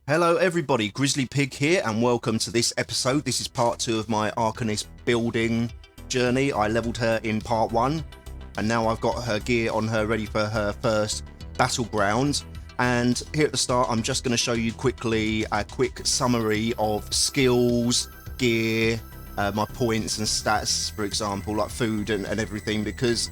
Hello everybody, Grizzly Pig here and welcome to this episode. This is part 2 of my Arcanist building journey. I leveled her in part 1 and now I've got her gear on her ready for her first battleground. And here at the start I'm just going to show you quickly a quick summary of skills, gear, my points and stats, for example, like food and everything, because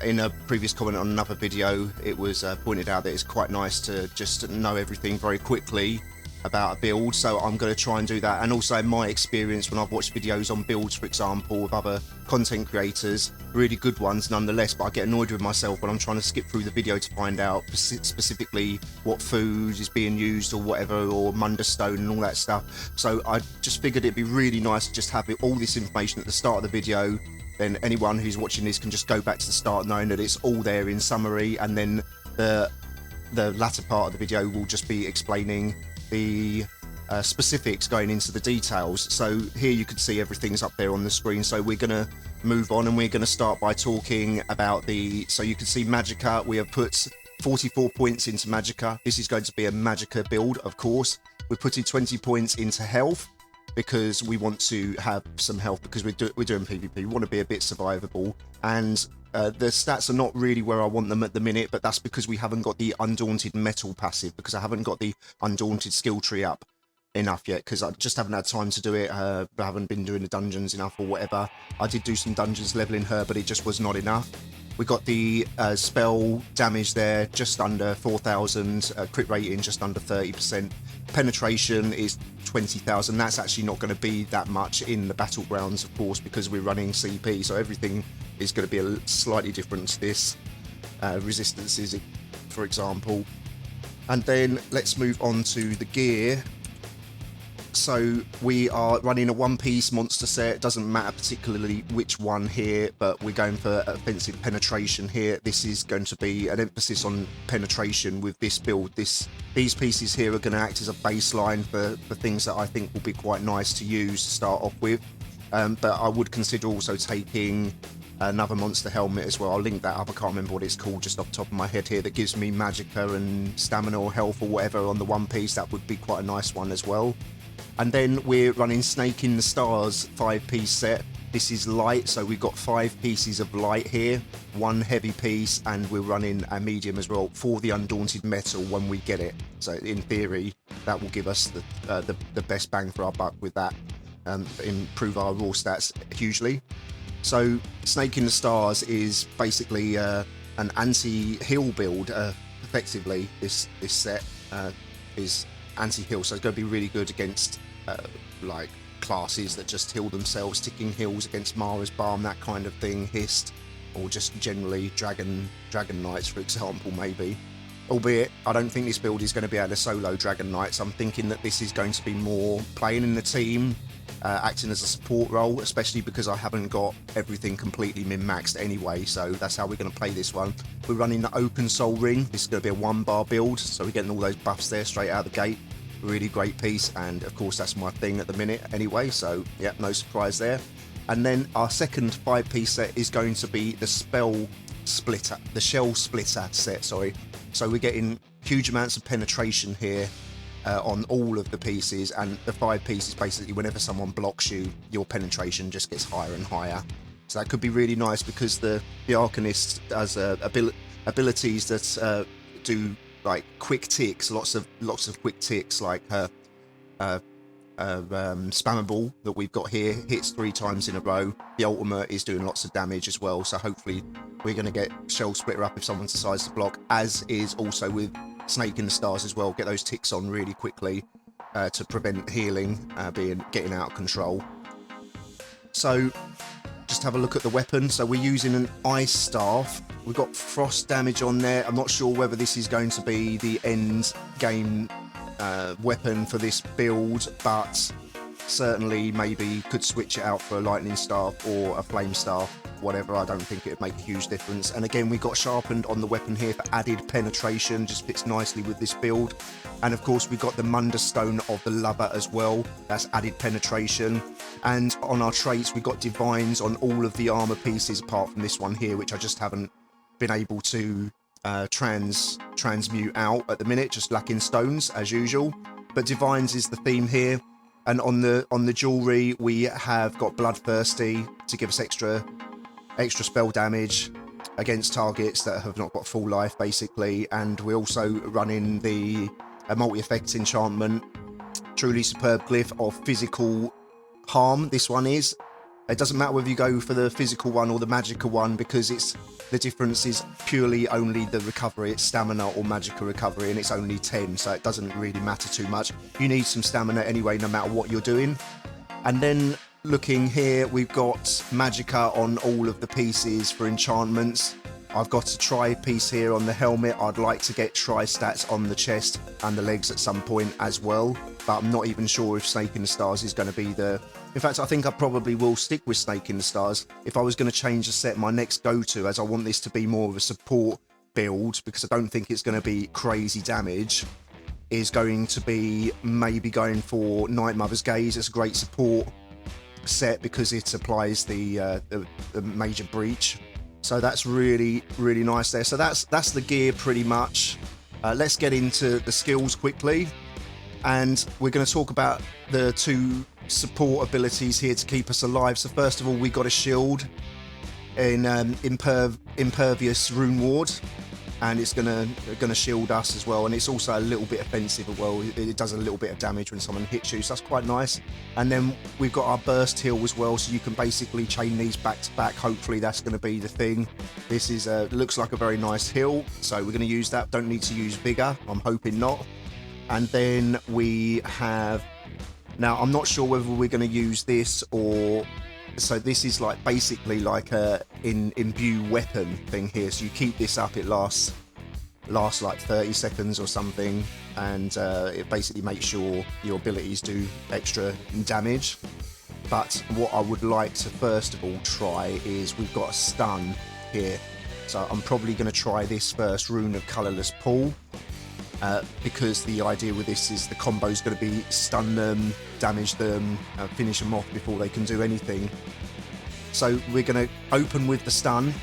in a previous comment on another video, it was pointed out that it's quite nice to just know everything very quickly about a build. So I'm going to try and do that. And also my experience when I've watched videos on builds, for example, with other content creators, really good ones nonetheless, but I get annoyed with myself when I'm trying to skip through the video to find out specifically what food is being used or whatever, or Munderstone and all that stuff. So I just figured it'd be really nice to just have all this information at the start of the video. Then anyone who's watching this can just go back to the start knowing that it's all there in summary, and then the latter part of the video will just be explaining the specifics, going into the details. So here you can see everything's up there on the screen. So we're going to move on and we're going to start by talking about so you can see Magicka. We have put 44 points into Magicka. This is going to be a Magicka build, of course. We're putting 20 points into health, because we want to have some health, because we're doing PvP. We want to be a bit survivable, and the stats are not really where I want them at the minute, but that's because we haven't got the Undaunted Metal passive, because I haven't got the Undaunted skill tree up enough yet, because I just haven't had time to do it. I haven't been doing the dungeons enough or whatever. I did do some dungeons leveling her, but it just was not enough. We got the spell damage there, just under 4,000, crit rating just under 30%. Penetration is 20,000. That's actually not going to be that much in the battlegrounds, of course, because we're running CP, so everything is going to be slightly different to this. Resistances, for example. And then let's move on to the gear. So we are running a one-piece monster set. It doesn't matter particularly which one here, but we're going for offensive penetration here. This is going to be an emphasis on penetration with this build. These pieces here are going to act as a baseline for things that I think will be quite nice to use to start off with. But I would consider also taking another monster helmet as well. I'll link that up. I can't remember what it's called just off the top of my head here, that gives me Magicka and stamina or health or whatever on the one piece. That would be quite a nice one as well. And then we're running Snake in the Stars 5-piece set. This is light, so we've got 5 pieces of light here, 1 heavy piece, and we're running a medium as well for the Undaunted Metal when we get it. So in theory, that will give us the best bang for our buck with that, improve our raw stats hugely. So Snake in the Stars is basically an anti-heal build, effectively. This set is anti-heal, so it's going to be really good against like classes that just heal themselves, ticking heals against Mara's Balm, that kind of thing, Hist, or just generally Dragon Knights, for example, maybe. Albeit, I don't think this build is going to be able to solo Dragon Knights. I'm thinking that this is going to be more playing in the team, acting as a support role, especially because I haven't got everything completely min-maxed anyway, so that's how we're going to play this one. We're running the Open Soul Ring. This is going to be a 1-bar build, so we're getting all those buffs there straight out of the gate. Really great piece, and of course that's my thing at the minute anyway, so yeah, no surprise there. And then our second 5-piece set is going to be the Shell Splitter set, sorry. So we're getting huge amounts of penetration here on all of the pieces, and the 5 pieces basically, whenever someone blocks you, your penetration just gets higher and higher. So that could be really nice, because the Arcanist has abilities that do like quick ticks, lots of quick ticks, like her spammable that we've got here hits 3 times in a row. The ultimate is doing lots of damage as well, so hopefully we're going to get Shell Splitter up if someone decides to block, as is also with Snake in the Stars as well. Get those ticks on really quickly to prevent healing getting out of control. So just have a look at the weapon. So we're using an Ice Staff. We've got frost damage on there. I'm not sure whether this is going to be the end game weapon for this build, but certainly maybe could switch it out for a lightning staff or a flame staff, whatever. I don't think it would make a huge difference. And again, we got sharpened on the weapon here for added penetration, just fits nicely with this build. And of course we've got the Munderstone of the Lover as well, that's added penetration. And on our traits we've got divines on all of the armor pieces apart from this one here, which I just haven't been able to transmute out at the minute, just lacking stones as usual. but Divines is the theme here. And on the jewelry, we have got Bloodthirsty to give us extra spell damage against targets that have not got full life, basically. And we're also running the multi-effect enchantment, Truly Superb Glyph of physical harm. This one is. It doesn't matter whether you go for the physical one or the Magicka one, because the difference is purely only the recovery. It's stamina or Magicka recovery, and it's only 10, so it doesn't really matter too much. You need some stamina anyway, no matter what you're doing. And then looking here, we've got Magicka on all of the pieces for enchantments. I've got a tri piece here on the helmet. I'd like to get tri stats on the chest and the legs at some point as well, but I'm not even sure if Snake in the Stars is going to be the... In fact, I think I probably will stick with Snake in the Stars. If I was going to change the set, my next go-to, as I want this to be more of a support build, because I don't think it's going to be crazy damage, is going to be maybe going for Night Mother's Gaze. It's a great support set because it applies the major breach. So that's really, really nice there. So that's the gear pretty much. Let's get into the skills quickly. And we're going to talk about the 2 support abilities here to keep us alive. So first of all, we got a shield in Impervious Rune Ward, and it's gonna shield us as well. And it's also a little bit offensive as well. It does a little bit of damage when someone hits you, so that's quite nice. And then we've got our burst heal as well, so you can basically chain these back to back. Hopefully that's going to be the thing. This is looks like a very nice heal, so we're going to use that. Don't need to use vigor. I'm hoping not. And then we have, now I'm not sure whether we're going to use this or, so this is like basically like a imbue weapon thing here. So you keep this up, it lasts like 30 seconds or something, and it basically makes sure your abilities do extra damage. But what I would like to first of all try is, we've got a stun here, so I'm probably going to try this first, Rune of Colourless Pool. Because the idea with this is the combo is going to be stun them, damage them, finish them off before they can do anything. So we're going to open with the stun.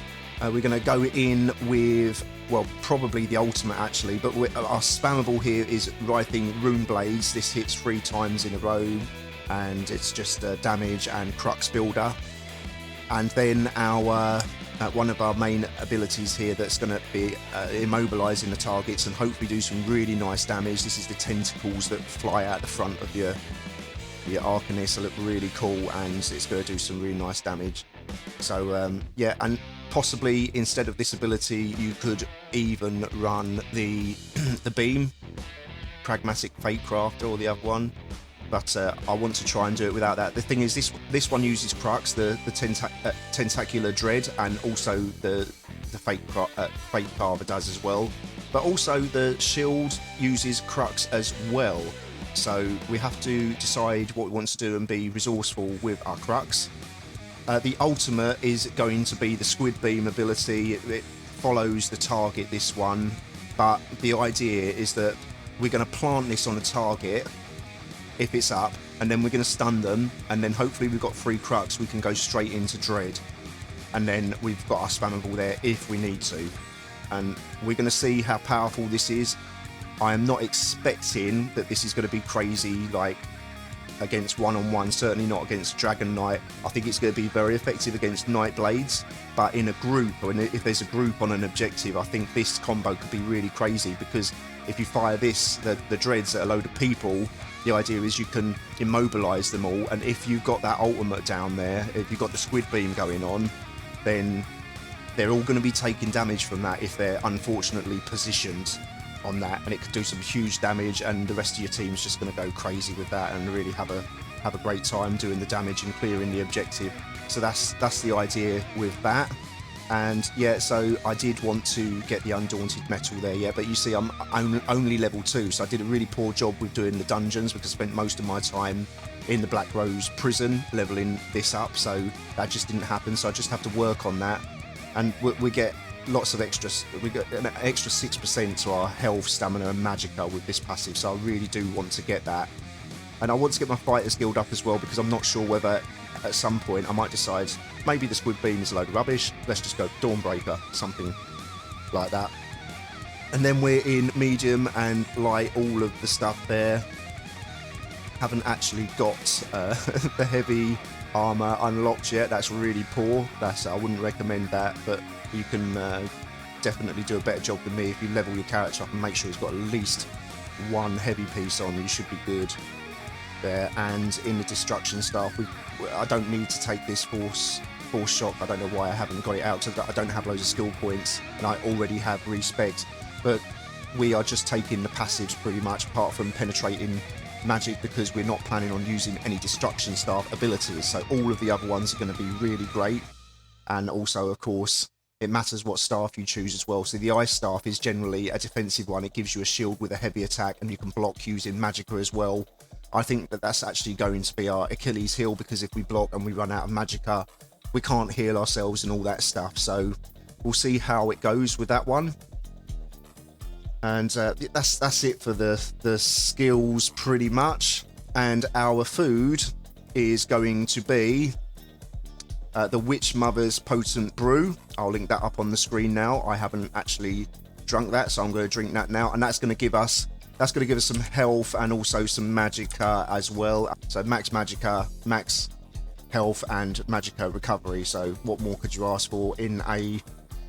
We're going to go in with, well, probably the ultimate actually, but our spammable here is Writhing Rune Blades. This hits 3 times in a row, and it's just damage and Crux Builder. And then our one of our main abilities here that's going to be immobilizing the targets and hopefully do some really nice damage. This is the tentacles that fly out the front of your Arcanist. They look really cool, and it's going to do some really nice damage. So yeah, and possibly instead of this ability, you could even run the the beam, Pragmatic Fatecraft, or the other one. But I want to try and do it without that. The thing is, this one uses Crux, the Tentacular Dread, and also the Fate Carver does as well. But also the shield uses Crux as well. So we have to decide what we want to do and be resourceful with our Crux. The ultimate is going to be the Squid Beam ability. It follows the target, this one. But the idea is that we're going to plant this on a target if it's up, and then we're going to stun them, and then hopefully we've got 3 Crux, we can go straight into Dread, and then we've got our spammable there if we need to. And we're going to see how powerful this is. I am not expecting that this is going to be crazy like against one-on-one, certainly not against Dragon Knight. I think it's going to be very effective against Night Blades, but in a group, or if there's a group on an objective, I think this combo could be really crazy, because if you fire this, the Dreads at a load of people, the idea is you can immobilize them all, and if you've got that ultimate down there, if you've got the Squid Beam going on, then they're all going to be taking damage from that if they're unfortunately positioned on that, and it could do some huge damage, and the rest of your team's just going to go crazy with that and really have a great time doing the damage and clearing the objective. So that's the idea with that. And yeah, so I did want to get the Undaunted Metal there, yeah, but you see I'm only level 2, so I did a really poor job with doing the dungeons, because I spent most of my time in the Black Rose prison leveling this up, so that just didn't happen. So I just have to work on that, and we get lots of extras. We get an extra 6% to our health, stamina and Magicka with this passive, so I really do want to get that. And I want to get my Fighters Guild up as well, because I'm not sure whether at some point I might decide maybe the Squid Beam is a load of rubbish, let's just go Dawnbreaker, something like that. And then we're in medium and light, all of the stuff there. haven't actually got the heavy armor unlocked yet. That's really poor. I wouldn't recommend that, but you can definitely do a better job than me. If you level your character up and make sure he's got at least one heavy piece on, you should be good there. And in the destruction staff, I don't need to take this force shock. I don't know why I haven't got it out, because I don't have loads of skill points and I already have respect, but we are just taking the passives pretty much, apart from penetrating magic, because we're not planning on using any destruction staff abilities. So all of the other ones are going to be really great. And also, of course, it matters what staff you choose as well. So the ice staff is generally a defensive one. It gives you a shield with a heavy attack, and you can block using Magicka as well. I think that that's actually going to be our Achilles heel, because if we block and we run out of Magicka, we can't heal ourselves and all that stuff. So we'll see how it goes with that one. And that's it for the skills pretty much. And our food is going to be the Witch Mother's Potent Brew. I'll link that up on the screen now. I haven't actually drunk that, so I'm going to drink that now, and that's going to give us some health and also some Magicka as well. So max Magicka, max health, and Magicka recovery. So what more could you ask for in a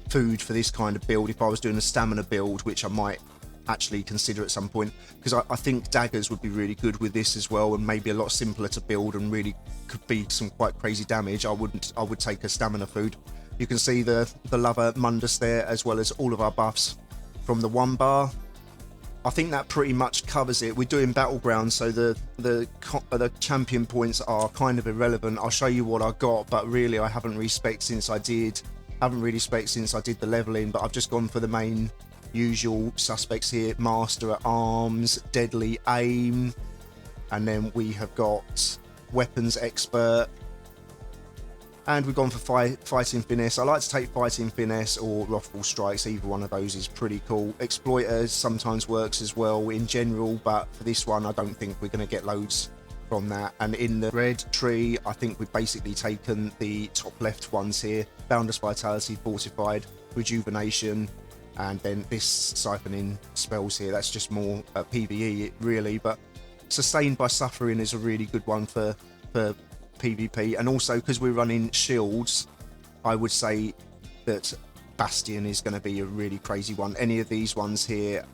food for this kind of build? If I was doing a stamina build, which I might actually consider at some point, because I think daggers would be really good with this as well, and maybe a lot simpler to build and really could be some quite crazy damage. I would take a stamina food. You can see the Lover Mundus there, as well as all of our buffs from the 1 bar. I think that pretty much covers it. We're doing Battlegrounds, so the champion points are kind of irrelevant. I'll show you what I got, but really I haven't really spec'd since I did the leveling, but I've just gone for the main usual suspects here: Master at Arms, Deadly Aim, and then we have got Weapons Expert, and we've gone for Fighting Finesse. I like to take Fighting Finesse or Wrathful Strikes. Either one of those is pretty cool. Exploiters sometimes works as well in general, but for this one I don't think we're going to get loads from that. And in the red tree, I think we've basically taken the top left ones here: Boundless Vitality, Fortified, Rejuvenation, and then this siphoning spells here. That's just more PvE really, but Sustained by Suffering is a really good one for PvP. And also, because we're running shields, I would say that Bastion is going to be a really crazy one. Any of these ones here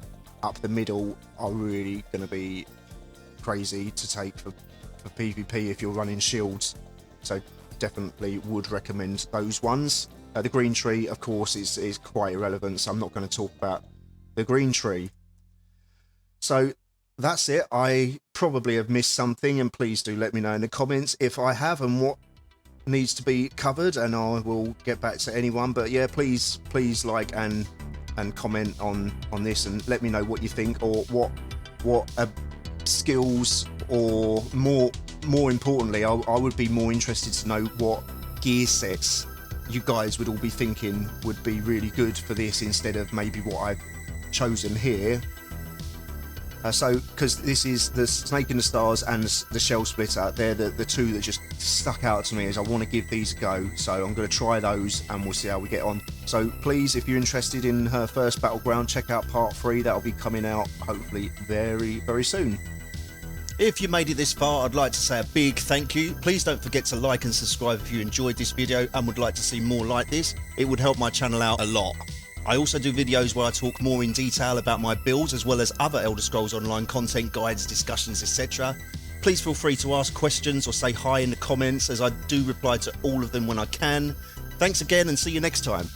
up the middle are really going to be crazy to take for PvP if you're running shields. So definitely would recommend those ones. The green tree, of course, is quite irrelevant, so I'm not going to talk about the green tree. So that's it. I probably have missed something, and please do let me know in the comments if I have and what needs to be covered, and I will get back to anyone. But yeah, please like and comment on this, and let me know what you think, or what skills, or more importantly, I would be more interested to know what gear sets you guys would all be thinking would be really good for this, instead of maybe what I've chosen here. So, because this is the Snake in the Stars and the Shell Splitter, they're the two that just stuck out to me as I want to give these a go. So I'm going to try those and we'll see how we get on. So please, if you're interested in her first Battleground, check out part 3. That'll be coming out hopefully very, very soon. If you made it this far, I'd like to say a big thank you. Please don't forget to like and subscribe if you enjoyed this video and would like to see more like this. It would help my channel out a lot. I also do videos where I talk more in detail about my builds, as well as other Elder Scrolls Online content, guides, discussions, etc. Please feel free to ask questions or say hi in the comments, as I do reply to all of them when I can. Thanks again, and see you next time.